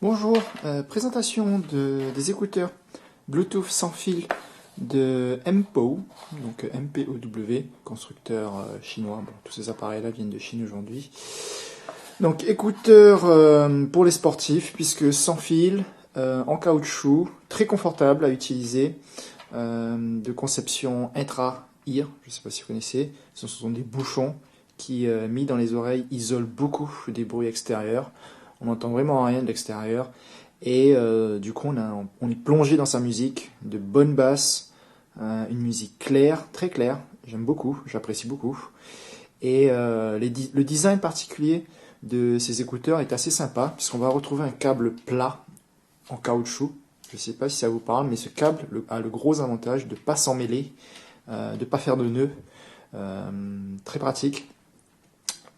Bonjour, présentation des écouteurs Bluetooth sans fil de MPOW, donc MPOW, constructeur chinois. Bon, tous ces appareils-là viennent de Chine aujourd'hui. Donc écouteurs pour les sportifs, puisque sans fil, en caoutchouc, très confortable à utiliser, de conception intra-ear, je ne sais pas si vous connaissez. Ce sont des bouchons qui, mis dans les oreilles, isolent beaucoup des bruits extérieurs. On n'entend vraiment rien de l'extérieur. Et du coup, on est plongé dans sa musique, de bonnes basses, une musique claire, très claire. J'aime beaucoup, j'apprécie beaucoup. Et le design particulier de ces écouteurs est assez sympa, puisqu'on va retrouver un câble plat en caoutchouc. Je ne sais pas si ça vous parle, mais ce câble a le gros avantage de ne pas s'emmêler, de ne pas faire de nœuds. Très pratique.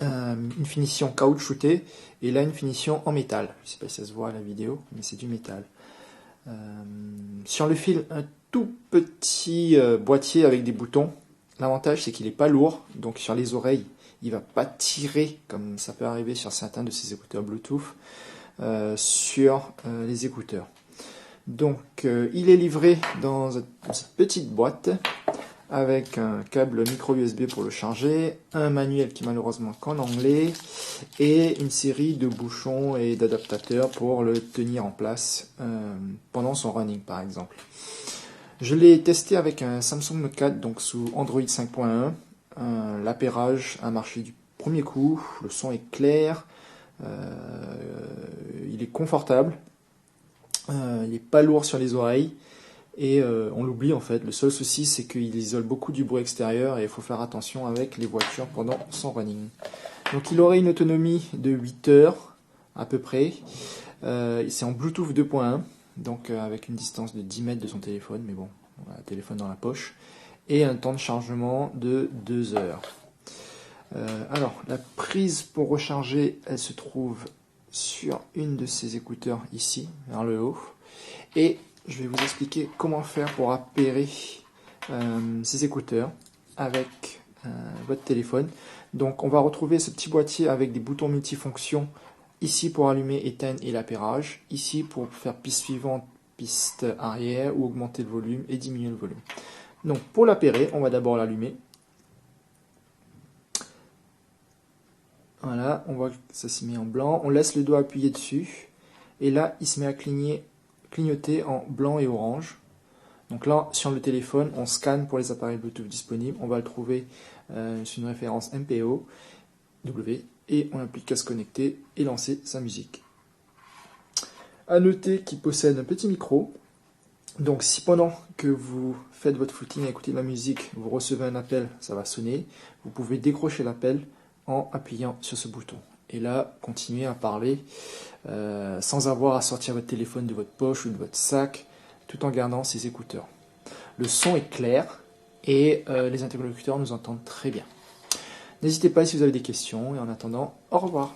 Une finition caoutchoutée et là une finition en métal. Je ne sais pas si ça se voit à la vidéo, mais c'est du métal. Sur le fil, un tout petit boîtier avec des boutons. L'avantage c'est qu'il n'est pas lourd, donc sur les oreilles il ne va pas tirer comme ça peut arriver sur certains de ces écouteurs Bluetooth sur les écouteurs. Donc il est livré dans cette petite boîte avec un câble micro USB pour le charger, un manuel qui est malheureusement qu'en anglais, et une série de bouchons et d'adaptateurs pour le tenir en place pendant son running par exemple. Je l'ai testé avec un Samsung Note 4, donc sous Android 5.1. L'appairage a marché du premier coup, le son est clair, il est confortable, il n'est pas lourd sur les oreilles. Et on l'oublie en fait, le seul souci c'est qu'il isole beaucoup du bruit extérieur et il faut faire attention avec les voitures pendant son running. Donc il aurait une autonomie de 8 heures à peu près, c'est en Bluetooth 2.1, donc avec une distance de 10 mètres de son téléphone, mais bon, on a le téléphone dans la poche, et un temps de chargement de 2 heures. Alors la prise pour recharger, elle se trouve sur une de ces écouteurs ici, vers le haut, et je vais vous expliquer comment faire pour appairer ces écouteurs avec votre téléphone. Donc on va retrouver ce petit boîtier avec des boutons multifonctions, ici pour allumer, éteindre et l'appairage, ici pour faire piste suivante, piste arrière, ou augmenter le volume et diminuer le volume. Donc pour l'appairer, on va d'abord l'allumer. Voilà, on voit que ça se met en blanc, on laisse le doigt appuyé dessus, et là il se met à clignoter en blanc et orange. Donc là, sur le téléphone, on scanne pour les appareils Bluetooth disponibles. On va le trouver sur une référence MPOW et on applique à se connecter et lancer sa musique. A noter qu'il possède un petit micro. Donc si pendant que vous faites votre footing à écouter de la musique, vous recevez un appel, ça va sonner. Vous pouvez décrocher l'appel en appuyant sur ce bouton. Et là, continuez à parler sans avoir à sortir votre téléphone de votre poche ou de votre sac, tout en gardant ses écouteurs. Le son est clair et les interlocuteurs nous entendent très bien. N'hésitez pas si vous avez des questions et en attendant, au revoir.